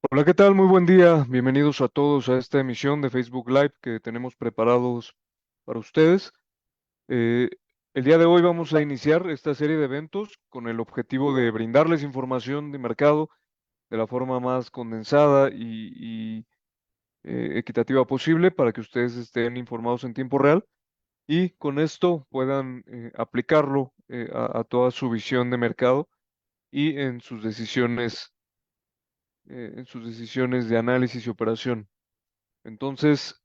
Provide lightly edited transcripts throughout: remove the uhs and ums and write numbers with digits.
Hola, ¿qué tal? Muy buen día. Bienvenidos a todos a esta emisión de Facebook Live que tenemos preparados para ustedes. Eh, el día de hoy vamos a iniciar esta serie de eventos con el objetivo de brindarles información de mercado de la forma más condensada y equitativa posible para que ustedes estén informados en tiempo real y con esto puedan aplicarlo a toda su visión de mercado y en sus decisiones de análisis y operación. Entonces,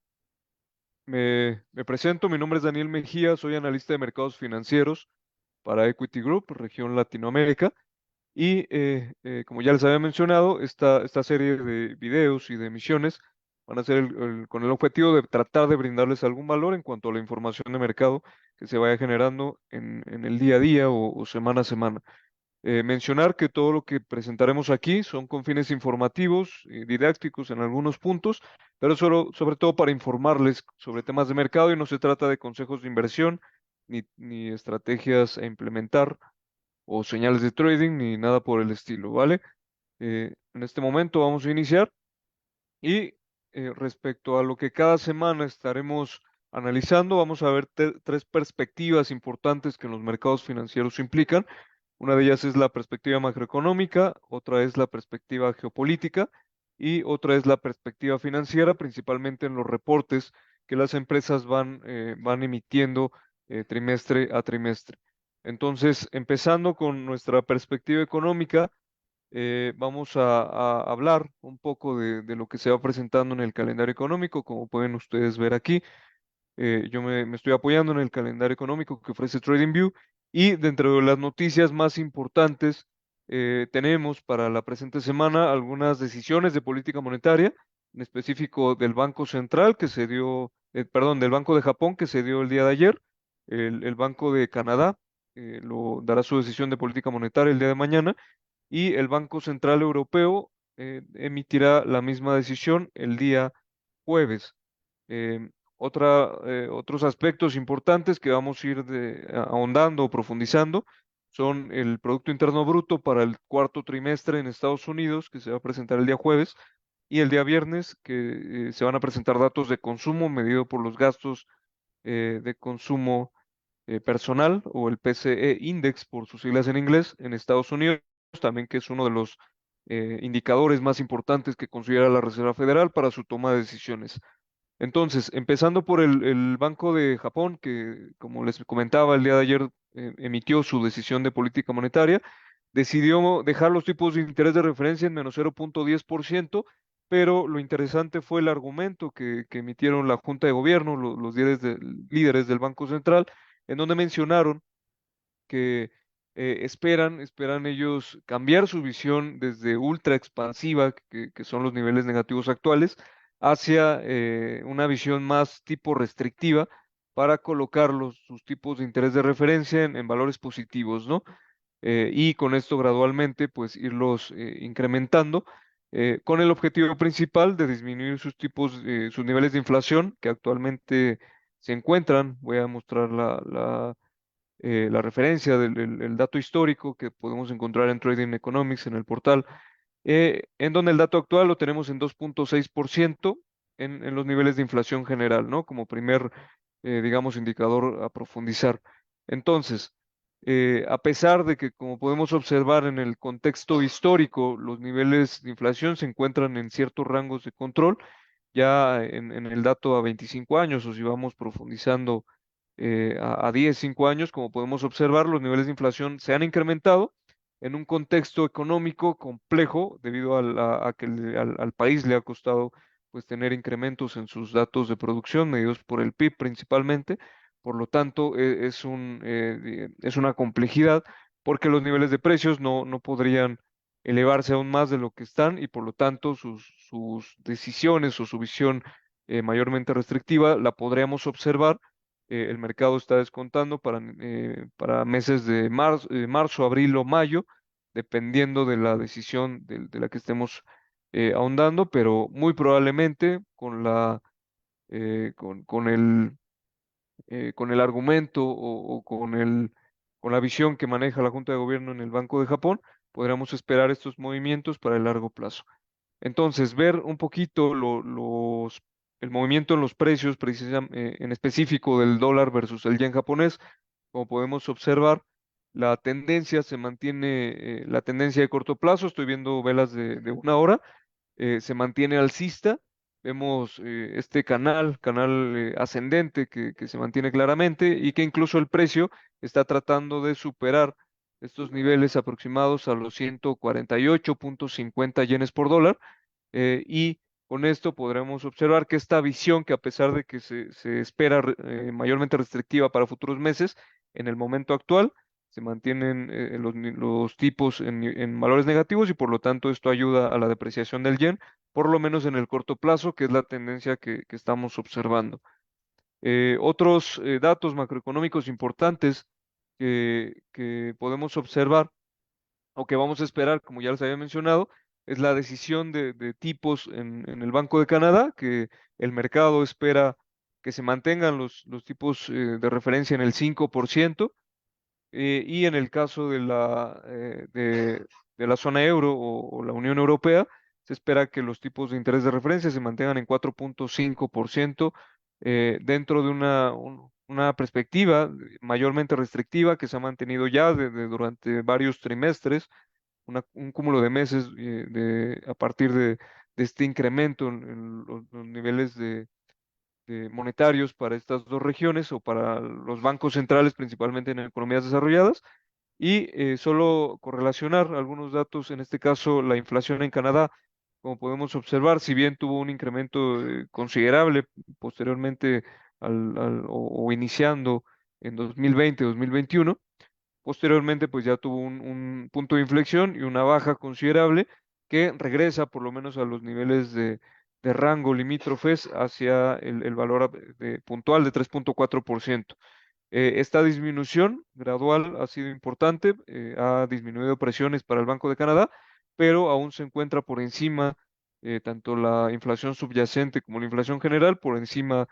me presento, mi nombre es Daniel Mejía, soy analista de mercados financieros para Equity Group, región Latinoamérica, y como ya les había mencionado, esta serie de videos y de emisiones van a ser con el objetivo de tratar de brindarles algún valor en cuanto a la información de mercado que se vaya generando en el día a día o semana a semana. Mencionar que todo lo que presentaremos aquí son con fines informativos y didácticos en algunos puntos, pero sobre todo para informarles sobre temas de mercado y no se trata de consejos de inversión, ni estrategias a implementar o señales de trading, ni nada por el estilo, ¿vale? En este momento vamos a iniciar y respecto a lo que cada semana estaremos analizando, vamos a ver tres perspectivas importantes que en los mercados financieros implican. Una de ellas es la perspectiva macroeconómica, otra es la perspectiva geopolítica y otra es la perspectiva financiera, principalmente en los reportes que las empresas van emitiendo trimestre a trimestre. Entonces, empezando con nuestra perspectiva económica, vamos a hablar un poco de lo que se va presentando en el calendario económico, como pueden ustedes ver aquí. Yo me estoy apoyando en el calendario económico que ofrece TradingView y dentro de las noticias más importantes tenemos para la presente semana algunas decisiones de política monetaria, en específico del Banco Central que se dio, perdón, del Banco de Japón que se dio el día de ayer, el Banco de Canadá lo dará su decisión de política monetaria el día de mañana y el Banco Central Europeo emitirá la misma decisión el día jueves. Otros aspectos importantes que vamos a ir ahondando o profundizando son el Producto Interno Bruto para el cuarto trimestre en Estados Unidos, que se va a presentar el día jueves, y el día viernes, que se van a presentar datos de consumo medido por los gastos de consumo personal o el PCE Index por sus siglas en inglés en Estados Unidos, también que es uno de los indicadores más importantes que considera la Reserva Federal para su toma de decisiones. Entonces, empezando por el Banco de Japón, que como les comentaba el día de ayer emitió su decisión de política monetaria, decidió dejar los tipos de interés de referencia en menos 0,10%, pero lo interesante fue el argumento que emitieron la Junta de Gobierno, los líderes del Banco Central, en donde mencionaron que esperan ellos cambiar su visión desde ultra expansiva, que son los niveles negativos actuales, hacia una visión más tipo restrictiva para colocar sus tipos de interés de referencia en valores positivos, ¿no? Y con esto gradualmente, pues irlos incrementando. Con el objetivo principal de disminuir sus niveles de inflación, que actualmente se encuentran. Voy a mostrar la referencia el dato histórico que podemos encontrar en Trading Economics en el portal, en donde el dato actual lo tenemos en 2,6% en los niveles de inflación general, ¿no? Como primer, digamos, indicador a profundizar. Entonces, a pesar de que, como podemos observar en el contexto histórico, los niveles de inflación se encuentran en ciertos rangos de control, ya en el dato a 25 años, o si vamos profundizando a 10, 5 años, como podemos observar, los niveles de inflación se han incrementado en un contexto económico complejo debido a que al país le ha costado pues tener incrementos en sus datos de producción medidos por el PIB principalmente. Por lo tanto, es una complejidad porque los niveles de precios no podrían elevarse aún más de lo que están y por lo tanto sus decisiones o su visión mayormente restrictiva la podríamos observar. El mercado está descontando para meses de marzo, abril o mayo, dependiendo de la decisión de la que estemos ahondando, pero muy probablemente con el argumento o con la visión que maneja la Junta de Gobierno en el Banco de Japón, podríamos esperar estos movimientos para el largo plazo. Entonces, ver un poquito el movimiento en los precios, en específico del dólar versus el yen japonés, como podemos observar, la tendencia se mantiene, la tendencia de corto plazo, estoy viendo velas de una hora, se mantiene alcista. Vemos este canal ascendente que se mantiene claramente y que incluso el precio está tratando de superar estos niveles aproximados a los 148.50 yenes por dólar. Y con esto podremos observar que esta visión, que a pesar de que se espera mayormente restrictiva para futuros meses, en el momento actual se mantienen los tipos en valores negativos y por lo tanto esto ayuda a la depreciación del yen, por lo menos en el corto plazo, que es la tendencia que estamos observando. Otros datos macroeconómicos importantes que podemos observar o que vamos a esperar, como ya les había mencionado, es la decisión de tipos en el Banco de Canadá, que el mercado espera que se mantengan los tipos de referencia en el 5%, y en el caso de la zona euro o la Unión Europea, se espera que los tipos de interés de referencia se mantengan en 4.5%, dentro de una perspectiva mayormente restrictiva que se ha mantenido ya durante varios trimestres, un cúmulo de meses a partir de este incremento en los niveles monetarios para estas dos regiones o para los bancos centrales, principalmente en economías desarrolladas. Y solo correlacionar algunos datos, en este caso la inflación en Canadá, como podemos observar, si bien tuvo un incremento considerable posteriormente o iniciando en 2020-2021, posteriormente pues ya tuvo un punto de inflexión y una baja considerable que regresa por lo menos a los niveles de rango limítrofes hacia el valor puntual de 3.4%. Esta disminución gradual ha sido importante, ha disminuido presiones para el Banco de Canadá, pero aún se encuentra por encima, tanto la inflación subyacente como la inflación general, por encima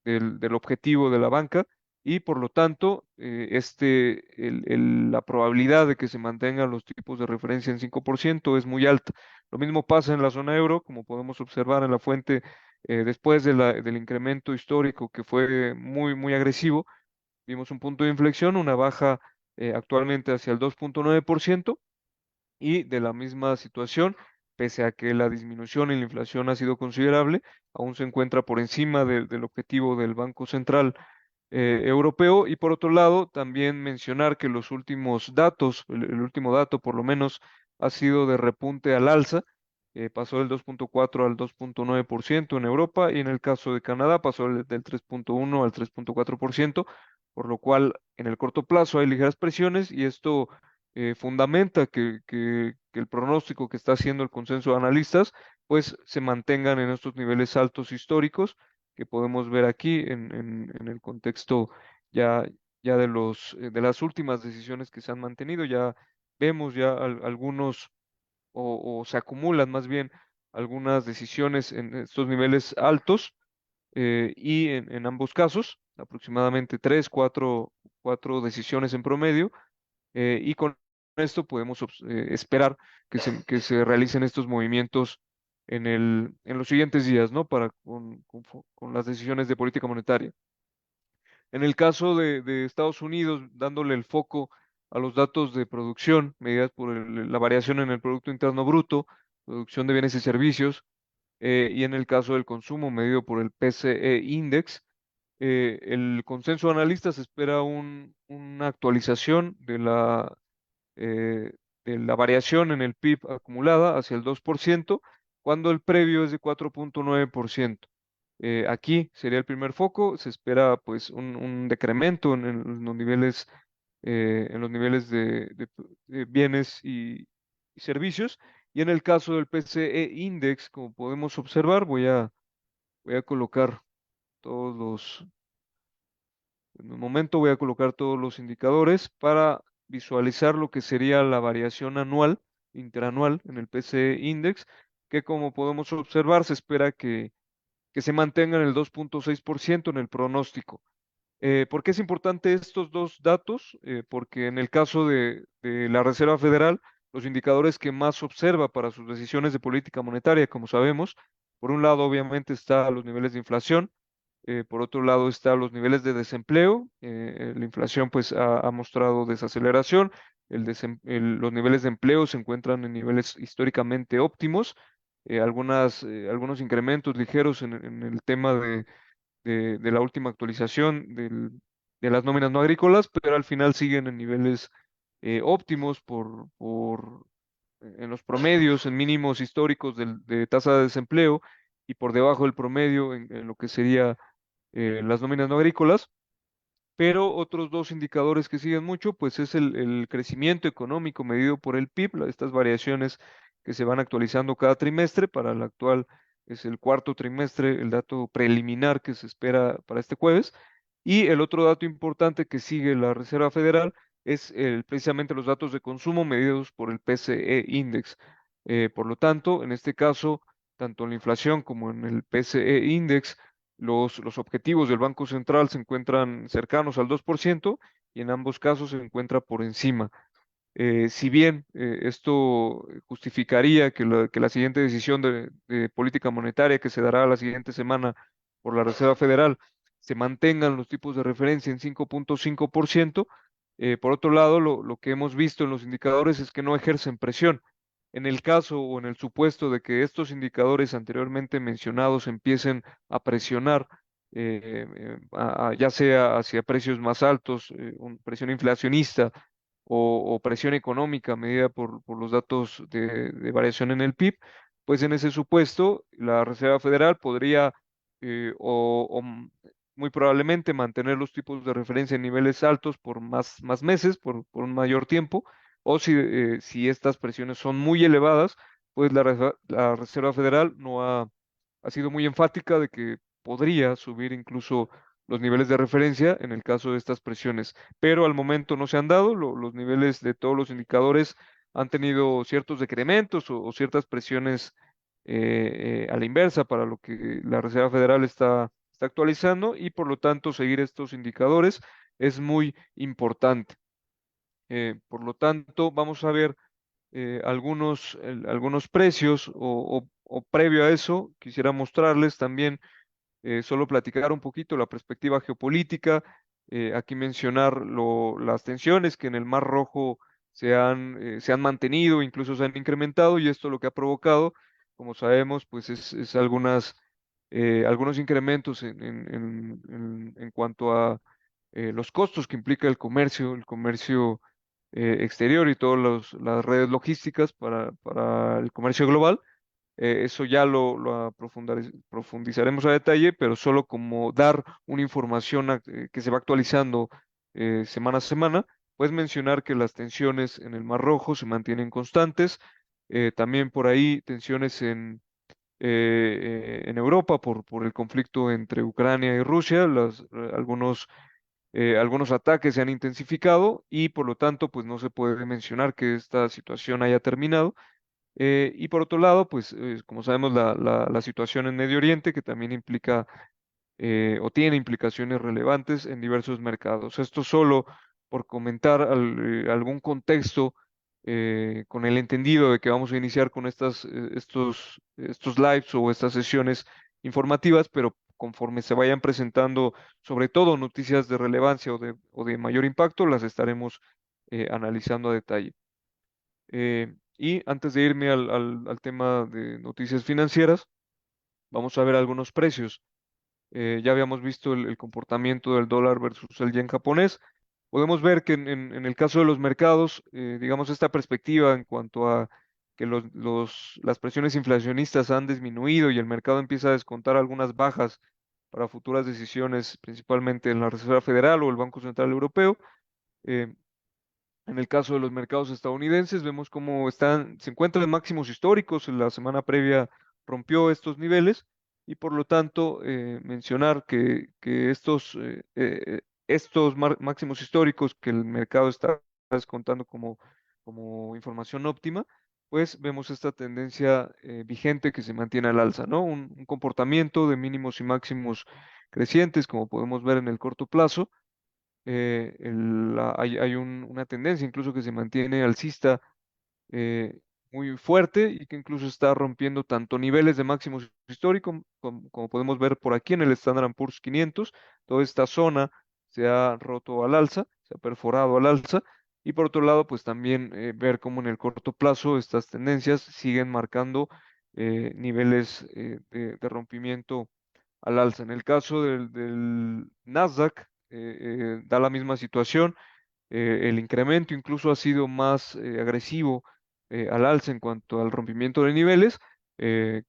del objetivo de la banca, y por lo tanto, la probabilidad de que se mantengan los tipos de referencia en 5% es muy alta. Lo mismo pasa en la zona euro, como podemos observar en la fuente, después del incremento histórico que fue muy, muy agresivo. Vimos un punto de inflexión, una baja actualmente hacia el 2.9%, y de la misma situación, pese a que la disminución en la inflación ha sido considerable, aún se encuentra por encima del objetivo del Banco Central europeo. Y por otro lado, también mencionar que los últimos datos, el último dato por lo menos, ha sido de repunte al alza. Pasó del 2.4 al 2.9% en Europa, y en el caso de Canadá pasó del 3.1 al 3.4%, por lo cual en el corto plazo hay ligeras presiones, y esto fundamenta que el pronóstico que está haciendo el consenso de analistas pues se mantengan en estos niveles altos históricos que podemos ver aquí en el contexto ya, ya de las últimas decisiones que se han mantenido. Ya vemos ya algunos, o se acumulan más bien algunas decisiones en estos niveles altos, y en ambos casos, aproximadamente cuatro decisiones en promedio, y con esto podemos esperar que se realicen estos movimientos en los siguientes días, ¿no? Con las decisiones de política monetaria. En el caso de Estados Unidos, dándole el foco a los datos de producción, medidas por la variación en el Producto Interno Bruto, producción de bienes y servicios, y en el caso del consumo, medido por el PCE Index, el consenso de analistas espera una actualización eh, de la variación en el PIB acumulada hacia el 2%, cuando el previo es de 4.9%. Aquí sería el primer foco. Se espera pues un decremento en los niveles de bienes y servicios. Y en el caso del PCE Index, como podemos observar, voy a colocar todos los, en un momento voy a colocar todos los indicadores para visualizar lo que sería la variación anual, interanual en el PCE Index, que como podemos observar se espera que se mantenga en el 2.6% en el pronóstico. ¿Por qué es importante estos dos datos? Porque en el caso de la Reserva Federal los indicadores que más observa para sus decisiones de política monetaria, como sabemos. Por un lado, obviamente, está los niveles de inflación. Por otro lado, están los niveles de desempleo. La inflación pues ha mostrado desaceleración. Los niveles de empleo se encuentran en niveles históricamente óptimos. Algunos incrementos ligeros en el tema de la última actualización de las nóminas no agrícolas, pero al final siguen en niveles óptimos en los promedios, en mínimos históricos de tasa de desempleo y por debajo del promedio en lo que sería las nóminas no agrícolas. Pero otros dos indicadores que siguen mucho, pues es el crecimiento económico medido por el PIB, estas variaciones que se van actualizando cada trimestre. Para el actual es el cuarto trimestre, el dato preliminar que se espera para este jueves. Y el otro dato importante que sigue la Reserva Federal es precisamente los datos de consumo medidos por el PCE Index. Por lo tanto, en este caso, tanto en la inflación como en el PCE Index, los objetivos del Banco Central se encuentran cercanos al 2% y en ambos casos se encuentra por encima. Si bien esto justificaría que la siguiente decisión de política monetaria que se dará la siguiente semana por la Reserva Federal se mantengan los tipos de referencia en 5.5%, por otro lado, lo que hemos visto en los indicadores es que no ejercen presión. En el caso o en el supuesto de que estos indicadores anteriormente mencionados empiecen a presionar, ya sea hacia precios más altos, presión inflacionista, o presión económica medida por los datos de variación en el PIB, pues en ese supuesto la Reserva Federal podría muy probablemente mantener los tipos de referencia en niveles altos por más meses, por un mayor tiempo, o si estas presiones son muy elevadas, pues la Reserva Federal no ha sido muy enfática de que podría subir incluso los niveles de referencia en el caso de estas presiones, pero al momento no se han dado. Los niveles de todos los indicadores han tenido ciertos decrementos o ciertas presiones a la inversa para lo que la Reserva Federal está actualizando, y por lo tanto seguir estos indicadores es muy importante. Por lo tanto, vamos a ver algunos precios o previo a eso, quisiera mostrarles también, solo platicar un poquito la perspectiva geopolítica. Aquí mencionar las tensiones que en el Mar Rojo se han mantenido, incluso se han incrementado, y esto lo que ha provocado, como sabemos, pues es algunos incrementos en cuanto a los costos que implica el comercio exterior y todas las redes logísticas para el comercio global. Eso ya lo profundizaremos a detalle, pero solo como dar una información que se va actualizando semana a semana, puedes mencionar que las tensiones en el Mar Rojo se mantienen constantes. También por ahí tensiones en Europa por el conflicto entre Ucrania y Rusia. Algunos ataques se han intensificado y por lo tanto pues no se puede mencionar que esta situación haya terminado. Y por otro lado, pues como sabemos, la situación en Medio Oriente, que también implica o tiene implicaciones relevantes en diversos mercados. Esto solo por comentar algún contexto, con el entendido de que vamos a iniciar con estos lives o estas sesiones informativas, pero conforme se vayan presentando, sobre todo noticias de relevancia o de mayor impacto, las estaremos analizando a detalle. Y antes de irme al tema de noticias financieras, vamos a ver algunos precios. Ya habíamos visto el comportamiento del dólar versus el yen japonés. Podemos ver que en el caso de los mercados, digamos, esta perspectiva en cuanto a que las presiones inflacionistas han disminuido y el mercado empieza a descontar algunas bajas para futuras decisiones, principalmente en la Reserva Federal o el Banco Central Europeo. eh, en el caso de los mercados estadounidenses, vemos cómo se encuentran en máximos históricos. En la semana previa rompió estos niveles y por lo tanto mencionar que estos máximos históricos que el mercado está descontando como información óptima, pues vemos esta tendencia vigente que se mantiene al alza, ¿no? Un comportamiento de mínimos y máximos crecientes, como podemos ver en el corto plazo. Hay una tendencia incluso que se mantiene alcista eh, muy fuerte y que incluso está rompiendo tanto niveles de máximos históricos como podemos ver por aquí en el Standard Poor's 500. Toda esta zona se ha roto al alza, se ha perforado al alza. Y por otro lado, pues también ver cómo en el corto plazo estas tendencias siguen marcando niveles de rompimiento al alza. En el caso del Nasdaq, da la misma situación. El incremento incluso ha sido más agresivo al alza en cuanto al rompimiento de niveles, eh,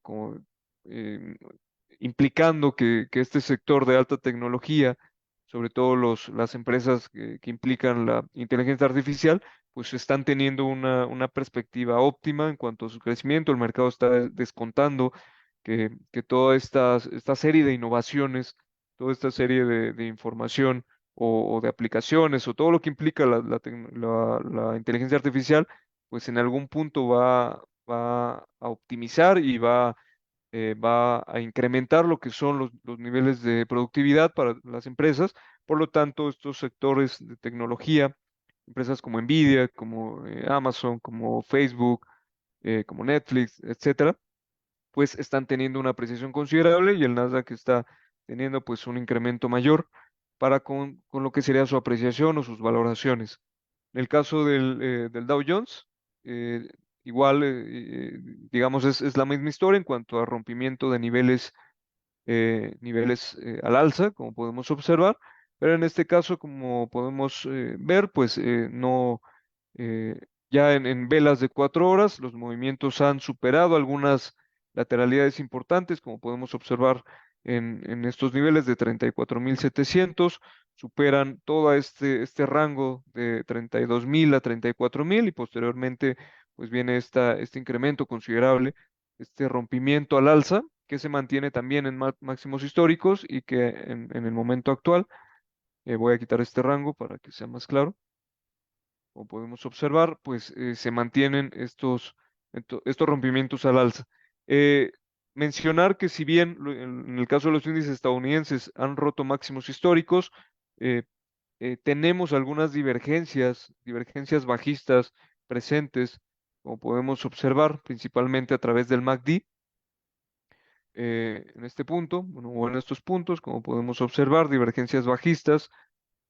implicando que este sector de alta tecnología, sobre todo las empresas que implican la inteligencia artificial, pues están teniendo una perspectiva óptima en cuanto a su crecimiento. El mercado está descontando que toda esta serie de innovaciones, toda esta serie de información o de aplicaciones o todo lo que implica la inteligencia artificial, pues en algún punto va a optimizar y va a incrementar lo que son los niveles de productividad para las empresas. Por lo tanto, estos sectores de tecnología, empresas como Nvidia, como Amazon, como Facebook, como Netflix, etcétera, pues están teniendo una apreciación considerable y el Nasdaq está teniendo pues un incremento mayor para con lo que sería su apreciación o sus valoraciones. En el caso del Dow Jones, eh, igual, digamos, es la misma historia en cuanto a rompimiento de niveles al alza, como podemos observar, pero en este caso, como podemos ver, pues no, eh, ya en velas de 4 horas, los movimientos han superado algunas lateralidades importantes, como podemos observar en estos niveles de 34.700, superan todo este rango de 32.000 a 34.000 y posteriormente pues viene este incremento considerable, este rompimiento al alza que se mantiene también en máximos históricos y que en el momento actual, voy a quitar este rango para que sea más claro, como podemos observar, pues se mantienen estos rompimientos al alza. Eh, Mencionar que si bien en el caso de los índices estadounidenses han roto máximos históricos, eh, tenemos algunas divergencias bajistas presentes, como podemos observar, principalmente a través del MACD. En este punto, bueno, o en estos puntos, como podemos observar, divergencias bajistas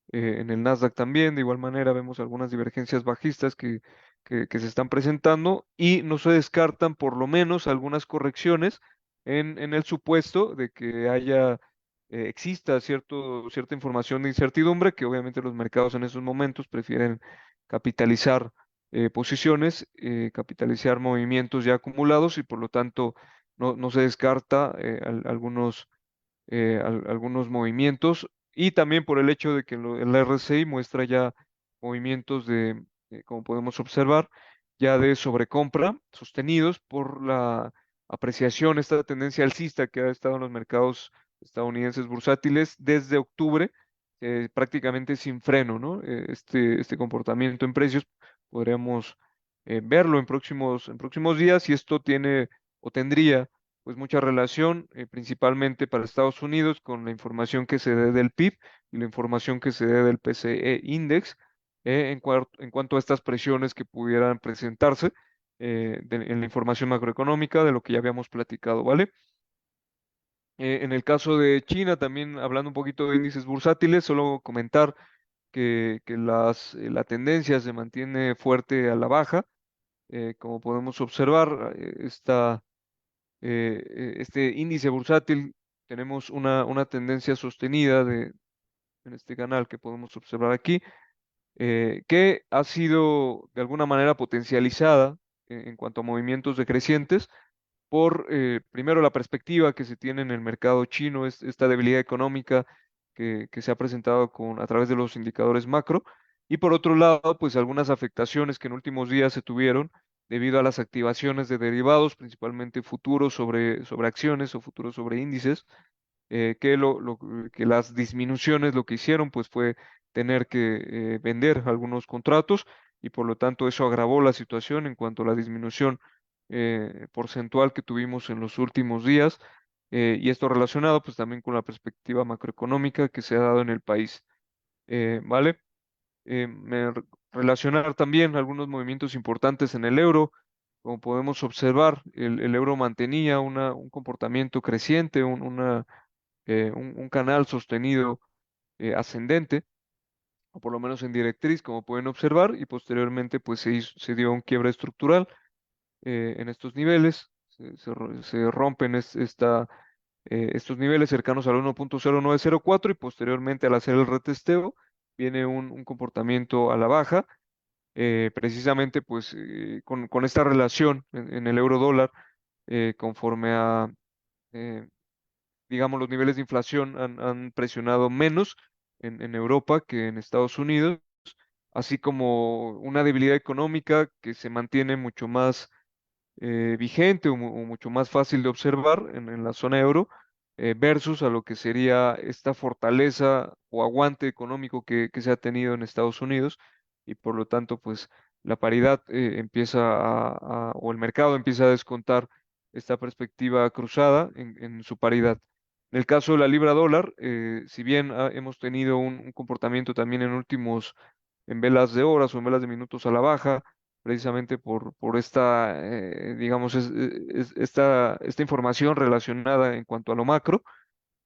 en el Nasdaq también, de igual manera, vemos algunas divergencias bajistas que se están presentando y no se descartan por lo menos algunas correcciones en el supuesto de que exista cierta información de incertidumbre, que obviamente los mercados en esos momentos prefieren capitalizar posiciones, capitalizar movimientos ya acumulados y por lo tanto no se descarta algunos movimientos y también por el hecho de que el RSI muestra ya movimientos como podemos observar, ya de sobrecompra sostenidos por la apreciación, esta tendencia alcista que ha estado en los mercados estadounidenses bursátiles desde octubre, prácticamente sin freno, ¿no? Este comportamiento en precios podríamos verlo en próximos días y esto tiene o tendría pues mucha relación, principalmente para Estados Unidos, con la información que se dé del PIB y la información que se dé del PCE Index, en cuanto a estas presiones que pudieran presentarse en la información macroeconómica de lo que ya habíamos platicado, ¿vale? En el caso de China, también hablando un poquito de índices bursátiles, solo comentar que la tendencia se mantiene fuerte a la baja, como podemos observar, este índice bursátil, tenemos una tendencia sostenida en este canal que podemos observar aquí, que ha sido de alguna manera potencializada en cuanto a movimientos decrecientes por, primero, la perspectiva que se tiene en el mercado chino, esta debilidad económica que se ha presentado a través de los indicadores macro, y por otro lado, pues algunas afectaciones que en últimos días se tuvieron debido a las activaciones de derivados, principalmente futuros sobre acciones o futuros sobre índices, que las disminuciones lo que hicieron pues fue tener que vender algunos contratos y por lo tanto eso agravó la situación en cuanto a la disminución porcentual que tuvimos en los últimos días, y esto relacionado pues también con la perspectiva macroeconómica que se ha dado en el país. ¿Vale? relacionar también algunos movimientos importantes en el euro. Como podemos observar, el euro mantenía un comportamiento creciente, un canal sostenido ascendente, o por lo menos en directriz, como pueden observar, y posteriormente pues se dio un quiebre estructural en estos niveles, se rompen estos niveles cercanos al 1.0904 y posteriormente al hacer el retesteo viene un comportamiento a la baja, precisamente pues con esta relación en el euro dólar conforme a, eh, digamos, los niveles de inflación han presionado menos en Europa que en Estados Unidos, así como una debilidad económica que se mantiene mucho más vigente o mucho más fácil de observar en la zona euro versus a lo que sería esta fortaleza o aguante económico que se ha tenido en Estados Unidos y por lo tanto pues la paridad empieza o el mercado empieza a descontar esta perspectiva cruzada en su paridad. En el caso de la libra dólar, si bien hemos tenido un comportamiento también en velas de horas o en velas de minutos a la baja, precisamente por esta, digamos, esta información relacionada en cuanto a lo macro.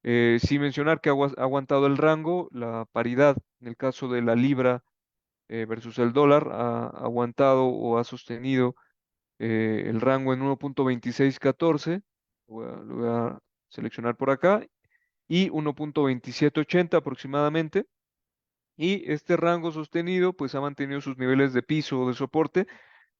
Sí mencionar que ha aguantado el rango, la paridad en el caso de la libra versus el dólar ha aguantado o ha sostenido el rango en 1.2614, lo voy a seleccionar por acá, y 1.2780 aproximadamente. Y este rango sostenido pues ha mantenido sus niveles de piso o de soporte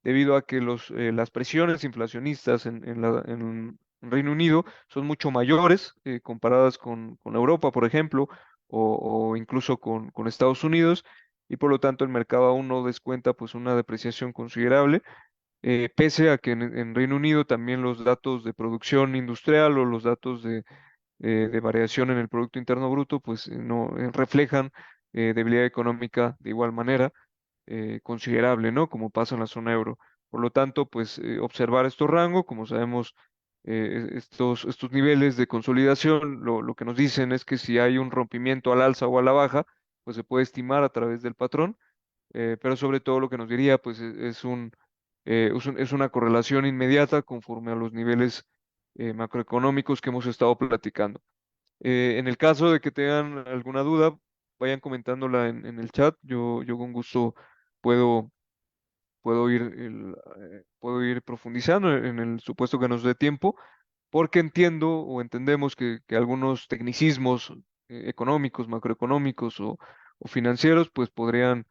debido a que las presiones inflacionistas en Reino Unido son mucho mayores comparadas con Europa, por ejemplo, o incluso con Estados Unidos, y por lo tanto el mercado aún no descuenta pues una depreciación considerable, pese a que en Reino Unido también los datos de producción industrial o los datos de variación en el Producto Interno Bruto pues no reflejan debilidad económica de igual manera considerable, ¿no? Como pasa en la zona euro. Por lo tanto, pues observar estos rangos, como sabemos, estos niveles de consolidación, lo que nos dicen es que si hay un rompimiento al alza o a la baja, pues se puede estimar a través del patrón, pero sobre todo lo que nos diría, pues es una correlación inmediata conforme a los niveles macroeconómicos que hemos estado platicando. En el caso de que tengan alguna duda, vayan comentándola en el chat. Yo con gusto puedo, puedo ir profundizando en el supuesto que nos dé tiempo, porque entiendo o entendemos que algunos tecnicismos económicos, macroeconómicos o financieros, pues podrían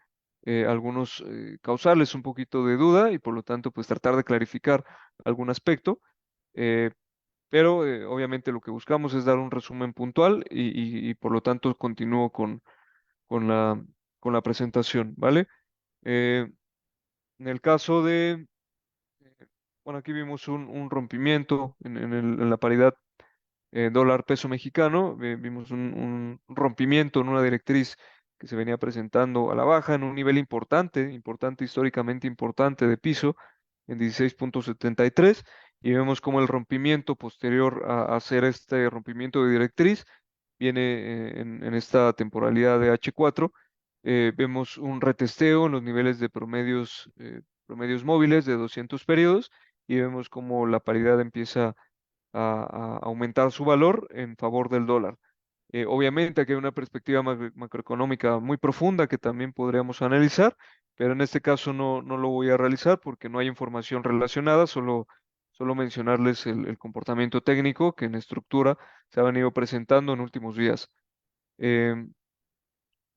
algunos causarles un poquito de duda y por lo tanto, pues tratar de clarificar algún aspecto. eh, pero obviamente lo que buscamos es dar un resumen puntual y por lo tanto continúo con con la presentación, ¿vale? Eh, en el caso bueno, aquí vimos un rompimiento en la paridad dólar peso mexicano, vimos un rompimiento en una directriz que se venía presentando a la baja en un nivel importante, históricamente importante de piso, en 16.73, y vemos como el rompimiento posterior a hacer este rompimiento de directriz viene en esta temporalidad de H4. Vemos un retesteo en los niveles de promedios móviles de 200 periodos y vemos como la paridad empieza a aumentar su valor en favor del dólar. Obviamente aquí hay una perspectiva macroeconómica muy profunda que también podríamos analizar, pero en este caso no lo voy a realizar porque no hay información relacionada, solo mencionarles el comportamiento técnico que en estructura se ha venido presentando en últimos días. Em,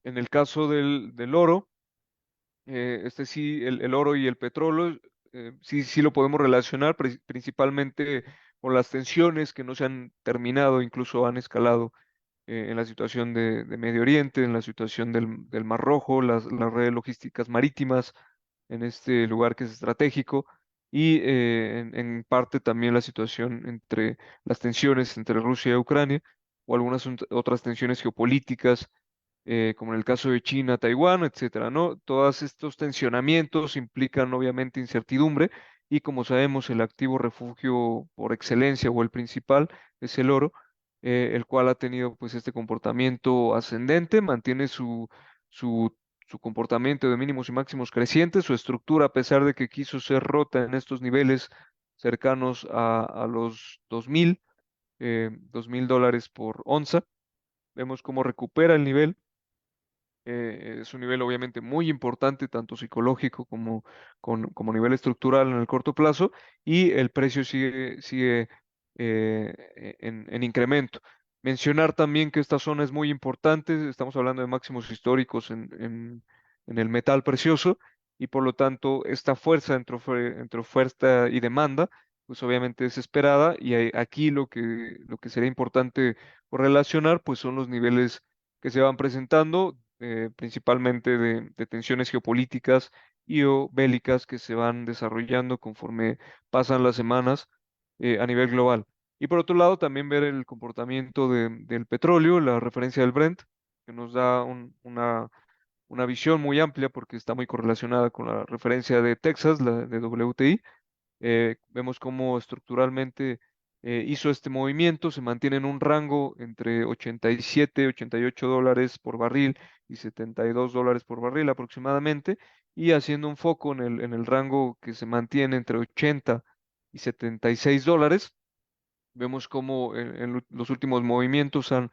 en el caso del oro, este sí, el oro y el petróleo, sí lo podemos relacionar principalmente por las tensiones que no se han terminado, incluso han escalado en la situación de Medio Oriente, en la situación del Mar Rojo, las redes logísticas marítimas en este lugar que es estratégico y en parte también la situación entre las tensiones entre Rusia y Ucrania o algunas otras tensiones geopolíticas como en el caso de China, Taiwán, etcétera, ¿no? Todos estos tensionamientos implican obviamente incertidumbre y como sabemos el activo refugio por excelencia o el principal es el oro, el cual ha tenido pues este comportamiento ascendente, mantiene su, su comportamiento de mínimos y máximos crecientes, su estructura, a pesar de que quiso ser rota en estos niveles cercanos a los 2.000 dólares por onza. Vemos cómo recupera el nivel. Es un nivel obviamente muy importante, tanto psicológico como nivel estructural en el corto plazo, y el precio sigue en incremento. Mencionar también que esta zona es muy importante, estamos hablando de máximos históricos en el metal precioso, y por lo tanto esta fuerza entre oferta y demanda, pues obviamente es esperada, y aquí lo que sería importante correlacionar, pues son los niveles que se van presentando, principalmente de tensiones geopolíticas y o bélicas que se van desarrollando conforme pasan las semanas a nivel global. Y por otro lado, también ver el comportamiento del petróleo, la referencia del Brent, que nos da una visión muy amplia porque está muy correlacionada con la referencia de Texas, la de WTI. Vemos cómo estructuralmente hizo este movimiento, se mantiene en un rango entre 87, 88 dólares por barril y 72 dólares por barril aproximadamente, y haciendo un foco en el rango que se mantiene entre 80 y 76 dólares. Vemos cómo en los últimos movimientos han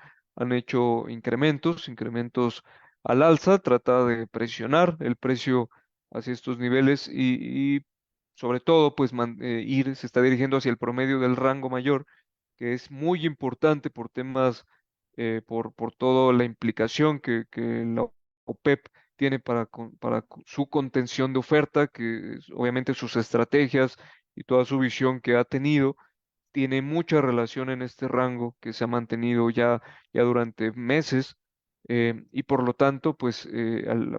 hecho incrementos al alza, trata de presionar el precio hacia estos niveles y sobre todo pues se está dirigiendo hacia el promedio del rango mayor, que es muy importante por temas, por toda la implicación que la OPEP tiene para su contención de oferta, que obviamente sus estrategias y toda su visión que ha tenido tiene mucha relación en este rango que se ha mantenido ya durante meses, y por lo tanto, pues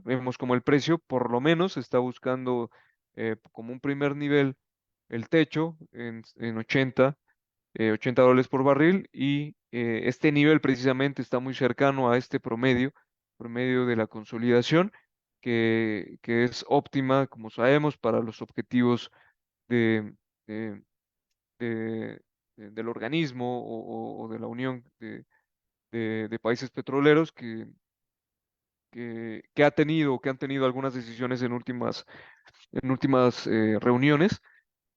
vemos como el precio por lo menos está buscando como un primer nivel el techo en 80 dólares por barril, y este nivel precisamente está muy cercano a este promedio de la consolidación, que es óptima, como sabemos, para los objetivos de, de- del organismo o de la Unión de Países Petroleros que han tenido algunas decisiones en últimas reuniones,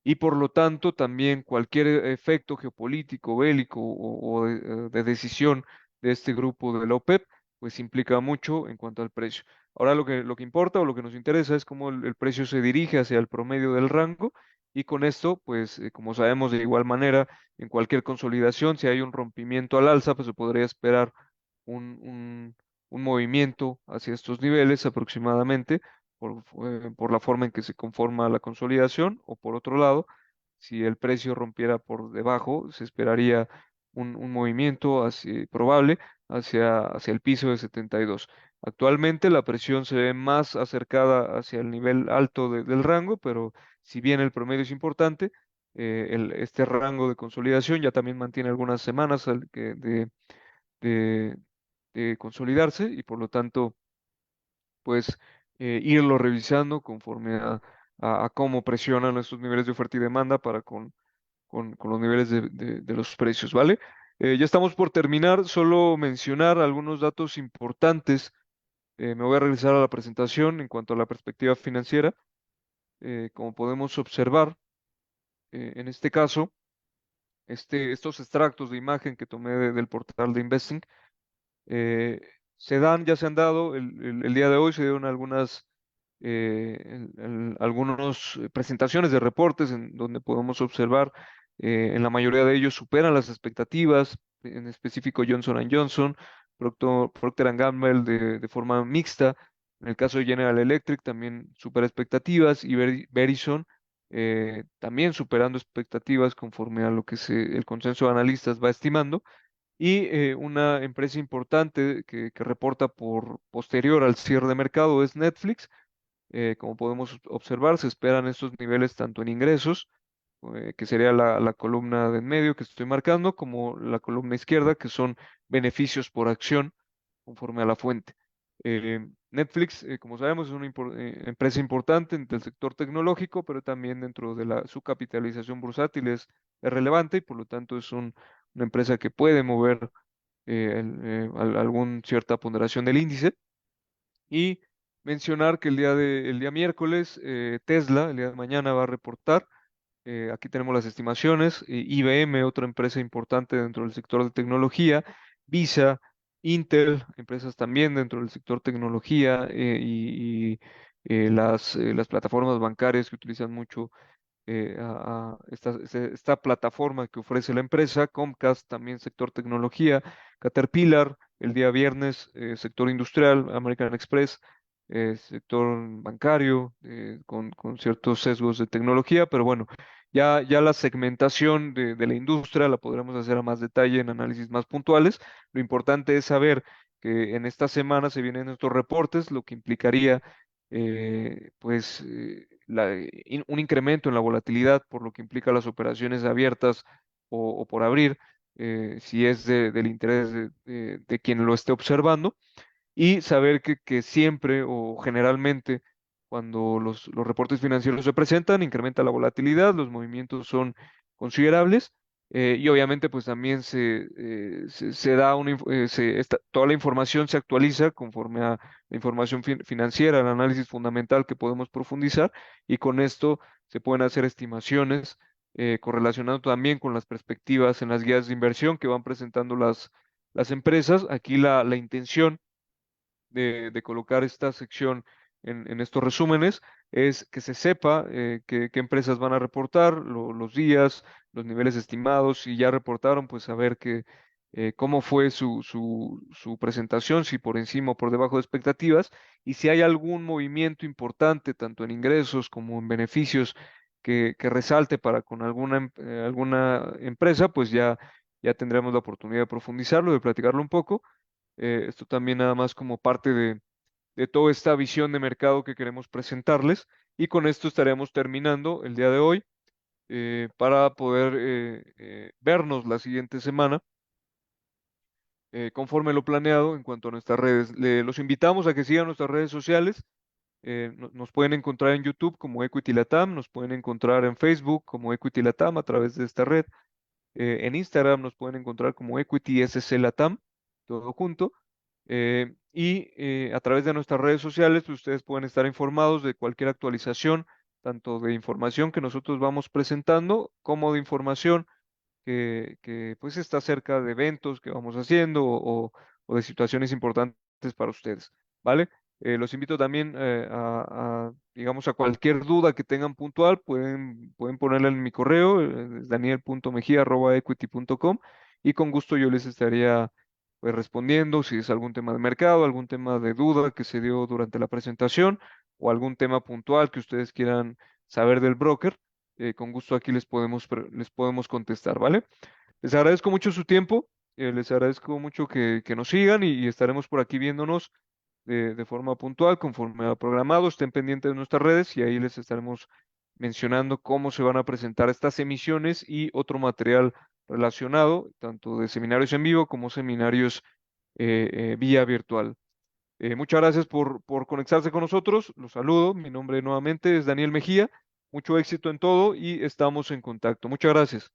y por lo tanto también cualquier efecto geopolítico, bélico o de decisión de este grupo de la OPEP, pues implica mucho en cuanto al precio. Ahora lo que importa o lo que nos interesa es cómo el precio se dirige hacia el promedio del rango, y con esto, pues como sabemos de igual manera, en cualquier consolidación, si hay un rompimiento al alza, pues se podría esperar un, un un movimiento hacia estos niveles aproximadamente por la forma en que se conforma la consolidación, o por otro lado, si el precio rompiera por debajo, se esperaría un movimiento probable hacia el piso de 72. Actualmente la presión se ve más acercada hacia el nivel alto del rango, pero si bien el promedio es importante, este rango de consolidación ya también mantiene algunas semanas de, de consolidarse, y por lo tanto pues irlo revisando conforme a cómo presionan estos niveles de oferta y demanda para con los niveles de los precios, ¿vale? Ya estamos por terminar, solo mencionar algunos datos importantes. Me voy a regresar a la presentación en cuanto a la perspectiva financiera. Como podemos observar, en este caso, estos extractos de imagen que tomé del portal de Investing, eh, ya se han dado el día de hoy, se dieron algunas presentaciones de reportes en donde podemos observar, en la mayoría de ellos superan las expectativas, en específico Johnson & Johnson, Procter and Gamble de forma mixta, en el caso de General Electric también supera expectativas, y Verizon también superando expectativas conforme a lo que el consenso de analistas va estimando. Y una empresa importante que reporta posterior al cierre de mercado es Netflix. Como podemos observar, se esperan estos niveles tanto en ingresos, que sería la columna de en medio que estoy marcando, como la columna izquierda, que son beneficios por acción conforme a la fuente. Netflix, como sabemos, es una empresa importante del sector tecnológico, pero también dentro de su capitalización bursátil es relevante, y por lo tanto es una empresa que puede mover algún cierta ponderación del índice. Y mencionar que el día miércoles Tesla, el día de mañana, va a reportar. Aquí tenemos las estimaciones. IBM, otra empresa importante dentro del sector de tecnología. Visa, Intel, empresas también dentro del sector tecnología las plataformas bancarias que utilizan mucho esta plataforma que ofrece la empresa, Comcast, también sector tecnología, Caterpillar, el día viernes, sector industrial, American Express, sector bancario, con ciertos sesgos de tecnología, pero bueno, ya la segmentación de la industria la podremos hacer a más detalle en análisis más puntuales. Lo importante es saber que en esta semana se vienen estos reportes, lo que implicaría un incremento en la volatilidad, por lo que implica las operaciones abiertas o por abrir, si es del interés de quien lo esté observando, y saber que siempre o generalmente cuando los reportes financieros se presentan, incrementa la volatilidad, los movimientos son considerables. Y obviamente pues también se da toda la información se actualiza conforme a la información financiera, el análisis fundamental que podemos profundizar, y con esto se pueden hacer estimaciones correlacionando también con las perspectivas en las guías de inversión que van presentando las empresas. Aquí la intención de colocar esta sección en estos resúmenes es que se sepa qué empresas van a reportar, los días, los niveles estimados. Si ya reportaron, pues saber cómo fue su presentación, si por encima o por debajo de expectativas, y si hay algún movimiento importante, tanto en ingresos como en beneficios, que resalte para con alguna empresa, pues ya tendremos la oportunidad de profundizarlo, de platicarlo un poco. Esto también nada más como parte de toda esta visión de mercado que queremos presentarles. Y con esto estaremos terminando el día de hoy para poder vernos la siguiente semana conforme lo planeado en cuanto a nuestras redes. Los invitamos a que sigan nuestras redes sociales. Nos pueden encontrar en YouTube como Equity Latam, nos pueden encontrar en Facebook como Equity Latam a través de esta red. En Instagram nos pueden encontrar como Equity SC Latam, todo junto. A través de nuestras redes sociales, pues, ustedes pueden estar informados de cualquier actualización, tanto de información que nosotros vamos presentando, como de información pues está cerca de eventos que vamos haciendo o de situaciones importantes para ustedes, ¿vale? Los invito también digamos, a cualquier duda que tengan puntual, pueden ponerla en mi correo, es daniel.mejia@equity.com, y con gusto yo les estaría pues respondiendo si es algún tema de mercado, algún tema de duda que se dio durante la presentación o algún tema puntual que ustedes quieran saber del broker. Con gusto aquí les podemos contestar, ¿vale? Les agradezco mucho su tiempo, les agradezco mucho que nos sigan y estaremos por aquí viéndonos de forma puntual conforme a programado. Estén pendientes de nuestras redes y ahí les estaremos mencionando cómo se van a presentar estas emisiones y otro material relacionado, tanto de seminarios en vivo como seminarios vía virtual. Muchas gracias por conectarse con nosotros. Los saludo. Mi nombre nuevamente es Daniel Mejía. Mucho éxito en todo y estamos en contacto. Muchas gracias.